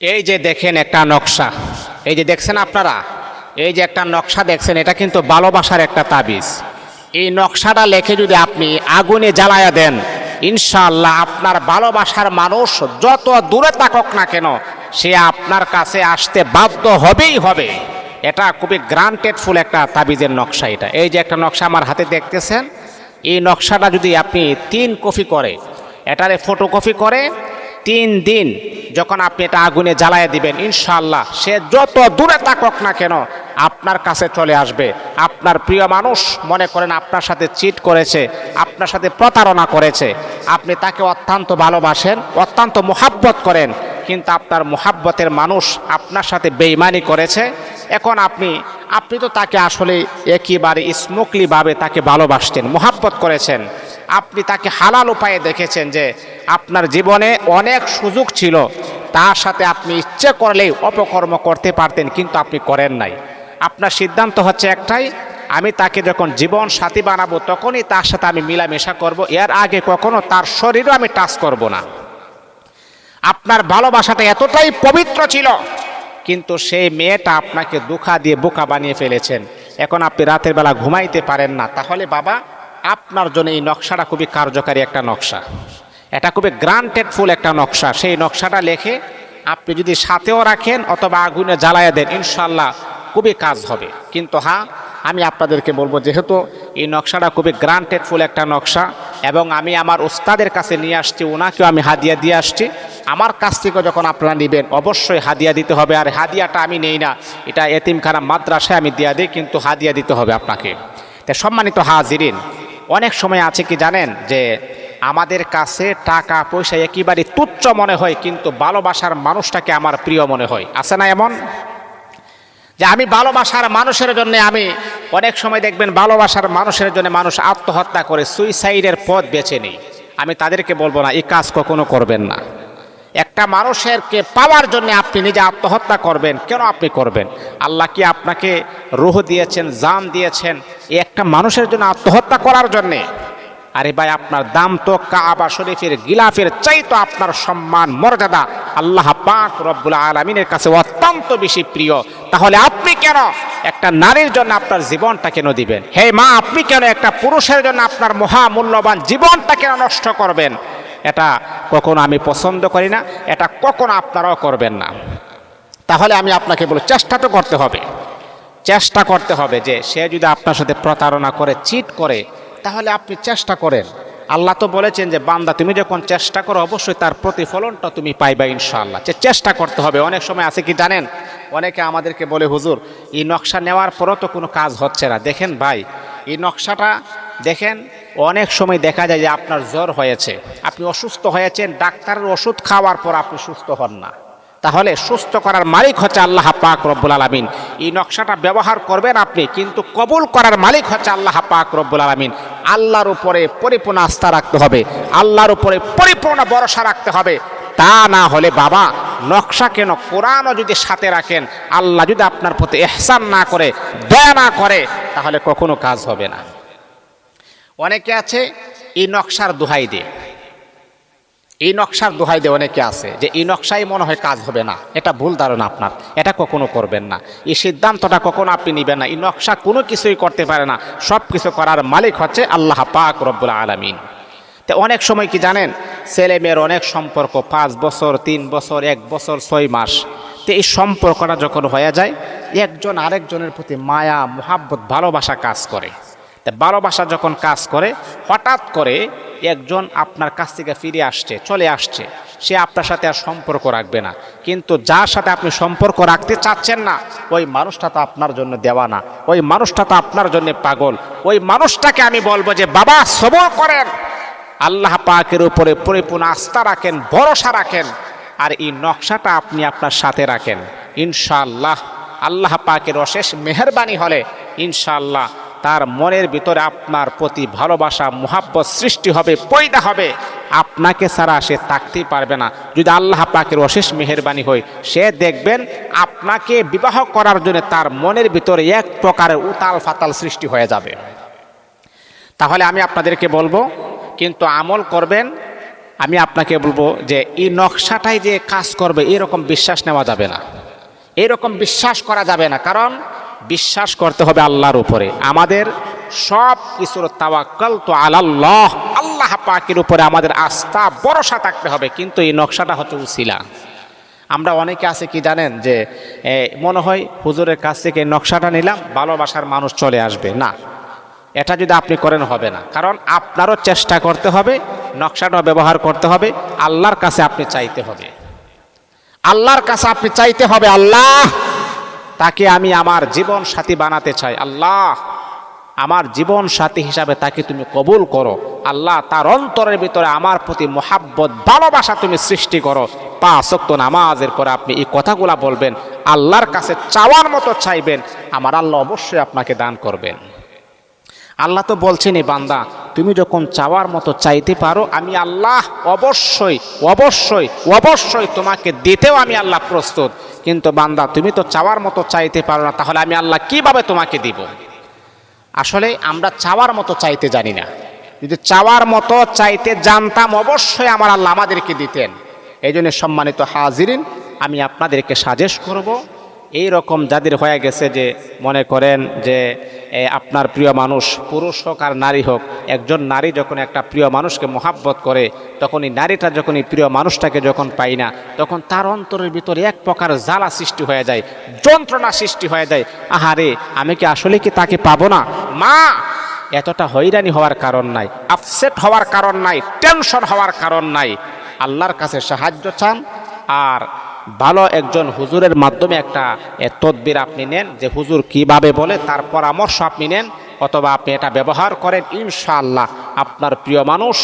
এই যে দেখেন একটা নকশা, এই যে দেখছেন আপনারা, এই যে একটা নকশা দেখছেন, এটা কিন্তু ভালোবাসার একটা তাবিজ। এই নকশাটা লেখে যদি আপনি আগুনে জ্বালায়া দেন, ইনশাআল্লাহ আপনার ভালোবাসার মানুষ যত দূরে থাকুক না কেন, সে আপনার কাছে আসতে বাধ্য হবেই হবে। এটা খুবই গ্রান্টেড ফুল একটা তাবিজের নকশা। এটা এই যে একটা নকশা আমার হাতে দেখতেছেন, এই নকশাটা যদি আপনি 3 কপি করে, এটারে ফটোকপি করে 3 দিন যখন আপনি এটা আগুনে জ্বালায় দিবেন, ইনশাআল্লাহ সে যত দূরে থাকুক না কেন আপনার কাছে চলে আসবে। আপনার প্রিয় মানুষ মনে করেন আপনার সাথে চিট করেছে, আপনার সাথে প্রতারণা করেছে, আপনি তাকে অত্যন্ত ভালোবাসেন, অত্যন্ত মোহাব্বত করেন, কিন্তু আপনার মোহাব্বতের মানুষ আপনার সাথে বেঈমানি করেছে। এখন আপনি তো তাকে আসলে একেবারে স্মুথলিভাবে তাকে ভালোবাসতেন, মোহাব্বত করেছেন, আপনি তাকে হালাল উপায়ে দেখেছেন যে আপনার জীবনে অনেক সুযোগ ছিল, তার সাথে আপনি ইচ্ছে করলেই অপকর্ম করতে পারতেন, কিন্তু আপনি করেন নাই। আপনার সিদ্ধান্ত হচ্ছে একটাই, আমি তাকে যখন জীবন সাথী বানাবো তখনই তার সাথে আমি মিলামেশা করব, এর আগে কখনো তার শরীরও আমি টাচ করব না। আপনার ভালোবাসাটা এতটাই পবিত্র ছিল, কিন্তু সেই মেয়েটা আপনাকে ধোঁকা দিয়ে বোকা বানিয়ে ফেলেছেন। এখন আপনি রাতের বেলা ঘুমাইতে পারেন না। তাহলে বাবা, আপনার জন্য এই নকশাটা খুবই কার্যকারী একটা নকশা, এটা খুবই গ্রান্টেড ফুল একটা নকশা। সেই নকশাটা লেখে আপনি যদি সাথেও রাখেন অথবা আগুনে জ্বালায়া দেন, ইনশাল্লাহ খুবই কাজ হবে। কিন্তু হ্যাঁ, আমি আপনাদেরকে বলবো, যেহেতু এই নকশাটা খুবই গ্রান্টেড ফুল একটা নকশা এবং আমি আমার উস্তাদের কাছে নিয়ে আসছি, ওনাকেও আমি হাদিয়া দিয়ে আসছি। আমার কাছ থেকে যখন আপনারা নেবেন অবশ্যই হাদিয়া দিতে হবে। আর হাদিয়াটা আমি নেই না, এটা এতিমখানা মাদ্রাসায় আমি দিয়ে দিই, কিন্তু হাদিয়া দিতে হবে আপনাকে। তাই সম্মানিত হাজিরিন, অনেক সময় আছে কি জানেন, যে আমাদের কাছে টাকা পয়সা একেবারে তুচ্ছ মনে হয়, কিন্তু ভালোবাসার মানুষটাকে আমার প্রিয় মনে হয়। আছে না এমন, যে আমি ভালোবাসার মানুষের জন্য, আমি অনেক সময় দেখবেন ভালোবাসার মানুষের জন্য মানুষ আত্মহত্যা করে, সুইসাইডের পথ বেছে নেই। আমি তাদেরকে বলবো না, এই কাজ কখনো করবেন না। একটা মানুষেরকে পাওয়ার জন্য আপনি নিজে আত্মহত্যা করবেন, কেন আপনি করবেন? আল্লাহ কি আপনাকে রূহ দিয়েছেন, জান দিয়েছেন এই একটা মানুষের জন্য আত্মহত্যা করার জন্যে? আরে ভাই, আপনার দাম তো কাবা শরীফের গিলাফের চাইতো আপনার সম্মান মর্যাদা আল্লাহ পাক রব্বুল আলামিনের কাছে অত্যন্ত বেশি প্রিয়। তাহলে আপনি কেন একটা নারীর জন্য আপনার জীবনটা কেন দিবেন? হে মা, আপনি কেন একটা পুরুষের জন্য আপনার মহামূল্যবান জীবনটা কেন নষ্ট করবেন? এটা কখনো আমি পছন্দ করি না, এটা কখনো আপনারাও করবেন না। তাহলে আমি আপনাকে বলি, চেষ্টা তো করতে হবে, চেষ্টা করতে হবে যে সে যদি আপনার সাথে প্রতারণা করে, চিট করে, তাহলে আপনি চেষ্টা করেন। আল্লাহ তো বলেছেন যে বান্দা, তুমি যখন চেষ্টা করো অবশ্যই তার প্রতিফলনটা তুমি পাইবা ইনশাআল্লাহ। চেষ্টা করতে হবে। অনেক সময় আছে কি জানেন, অনেকে আমাদেরকে বলে, হুজুর এই নকশা নেওয়ার পরও তো কোনো কাজ হচ্ছে না। দেখেন ভাই, এই নকশাটা দেখেন, অনেক সময় দেখা যায় যে আপনার জ্বর হয়েছে, আপনি অসুস্থ হয়েছেন, ডাক্তারের ওষুধ খাওয়ার পর আপনি সুস্থ হন না। তাহলে সুস্থ করার মালিক হচ্ছে আল্লাহ পাক রব্বুল আলামিন। এই নকশাটা ব্যবহার করবেন আপনি, কিন্তু কবুল করার মালিক হচ্ছে আল্লাহ পাক রব্বুল আলামিন। আল্লাহর উপরে পরিপূর্ণ আস্থা রাখতে হবে, আল্লাহর উপরে পরিপূর্ণ ভরসা রাখতে হবে। তা না হলে বাবা, নকশা কেন, কোরআনও যদি সাথে রাখেন, আল্লাহ যদি আপনার প্রতি ইহসান না করে, দয়া না করে, তাহলে কখনো কাজ হবে না। অনেকে আছে এই নকশার দোহাই দিয়ে, এই নকশার দোহাই দিয়ে অনেকে আছে যে এই নকশাই মনে হয় কাজ হবে না। এটা ভুল ধারণা আপনার, এটা কখনো করবেন না। এই সিদ্ধান্তটা কখনো আপনি নেবেন না। এই নকশা কোনো কিছুই করতে পারে না, সব কিছু করার মালিক হচ্ছে আল্লাহ পাক রব্বুল আলামিন। তো অনেক সময় কি জানেন, ছেলে মেয়ের অনেক সম্পর্ক 5 বছর, 3 বছর, 1 বছর, 6 মাস। তো এই সম্পর্কটা যখন হয়ে যায়, একজন আরেকজনের প্রতি মায়া, মোহাব্বত, ভালোবাসা কাজ করে। ভালোবাসা যখন কাজ করে, হঠাৎ করে একজন আপনার কাছ থেকে ফিরে আসছে, চলে আসছে, সে আপনার সাথে আর সম্পর্ক রাখবে না। কিন্তু যার সাথে আপনি সম্পর্ক রাখতে চাচ্ছেন না, ওই মানুষটা তো আপনার জন্য দেওয়া না, ওই মানুষটা তো আপনার জন্য পাগল। ওই মানুষটাকে আমি বলবো যে বাবা, সবর করেন, আল্লাহ পাকের উপরে পরিপূর্ণ আস্থা রাখেন, ভরসা রাখেন, আর এই নকশাটা আপনি আপনার সাথে রাখেন। ইনশাআল্লাহ আল্লাহ পাকের অশেষ মেহেরবানি হলে ইনশাআল্লাহ তার মনের ভিতরে আপনার প্রতি ভালোবাসা, মুহাব্বত সৃষ্টি হবে, পয়দা হবে। আপনাকে ছাড়া সে থাকতেই পারবে না। যদি আল্লাহ পাকের অশেষ মেহেরবানি হয়, সে দেখবেন আপনাকে বিবাহ করার জন্য তার মনের ভিতরে এক প্রকারের উতাল ফাতাল সৃষ্টি হয়ে যাবে। তাহলে আমি আপনাদেরকে বলবো, কিন্তু আমল করবেন, আমি আপনাকে বলবো যে এই নকশাটাই যে কাজ করবে এরকম বিশ্বাস নেওয়া যাবে না, এরকম বিশ্বাস করা যাবে না। কারণ বিশ্বাস করতে হবে আল্লাহর উপরে। আমাদের সব কিছুর তাওয়াক্কাল তো আলাল্লাহ, আল্লাহ পাকের উপরে আমাদের আস্থা ভরসা থাকতে হবে। কিন্তু এই নকশাটা হচ্ছে উসিলা। আমরা অনেকে আছে কি জানেন, যে মনে হয় হুজুরের কাছ থেকে নকশাটা নিলাম, ভালোবাসার মানুষ চলে আসবে। না, এটা যদি আপনি করেন হবে না। কারণ আপনারও চেষ্টা করতে হবে, নকশাটা ব্যবহার করতে হবে, আল্লাহর কাছে আপনি চাইতে হবে, আল্লাহর কাছে আপনি চাইতে হবে, আল্লাহ তাকে আমি আমার জীবন সাথী বানাতে চাই, আল্লাহ আমার জীবন সাথী হিসাবে তাকে তুমি কবুল করো, আল্লাহ তার অন্তরের ভিতরে আমার প্রতি মোহাব্বত ভালোবাসা তুমি সৃষ্টি করো। 5 ওয়াক্ত নামাজের পরে আপনি এই কথাগুলা বলবেন, আল্লাহর কাছে চাওয়ার মতো চাইবেন, আমার আল্লাহ অবশ্যই আপনাকে দান করবেন। আল্লাহ তো বলছেনই, বান্দা তুমি যখন চাওয়ার মতো চাইতে পারো, আমি আল্লাহ অবশ্যই অবশ্যই অবশ্যই তোমাকে দিতেও আমি আল্লাহ প্রস্তুত। কিন্তু বান্দা তুমি তো চাওয়ার মতো চাইতে পারো না, তাহলে আমি আল্লাহ কিভাবে তোমাকে দিব? আসলে আমরা চাওয়ার মতো চাইতে জানি না। যদি চাওয়ার মতো চাইতে জানতাম, অবশ্যই আমার আল্লাহ আমাদেরকে দিতেন। এই জন্য সম্মানিত হাজিরিন, আমি আপনাদেরকে সাজেস্ট করব, এই রকম যাদের হয়ে গেছে যে মনে করেন যে আপনার প্রিয় মানুষ, পুরুষ হোক আর নারী হোক, একজন নারী যখন একটা প্রিয় মানুষকে মোহাব্বত করে, তখন এই নারীটা যখন এই প্রিয় মানুষটাকে যখন পাই না, তখন তার অন্তরের ভিতরে এক প্রকার জ্বালা সৃষ্টি হয়ে যায়, যন্ত্রণা সৃষ্টি হয়ে যায়। আহারে, আমি কি আসলে কি তাকে পাবো না? মা, এতটা হয়রানি হওয়ার কারণ নাই, আপসেট হওয়ার কারণ নাই, টেনশন হওয়ার কারণ নাই। আল্লাহর কাছে সাহায্য চান, আর ভালো একজন হুজুরের মাধ্যমে একটা তদবির আপনি নেন, যে হুজুর কিভাবে বলে তার পরামর্শ আপনি নেন, অথবা আপনি এটা ব্যবহার করেন। ইনশাআল্লাহ আপনার প্রিয় মানুষ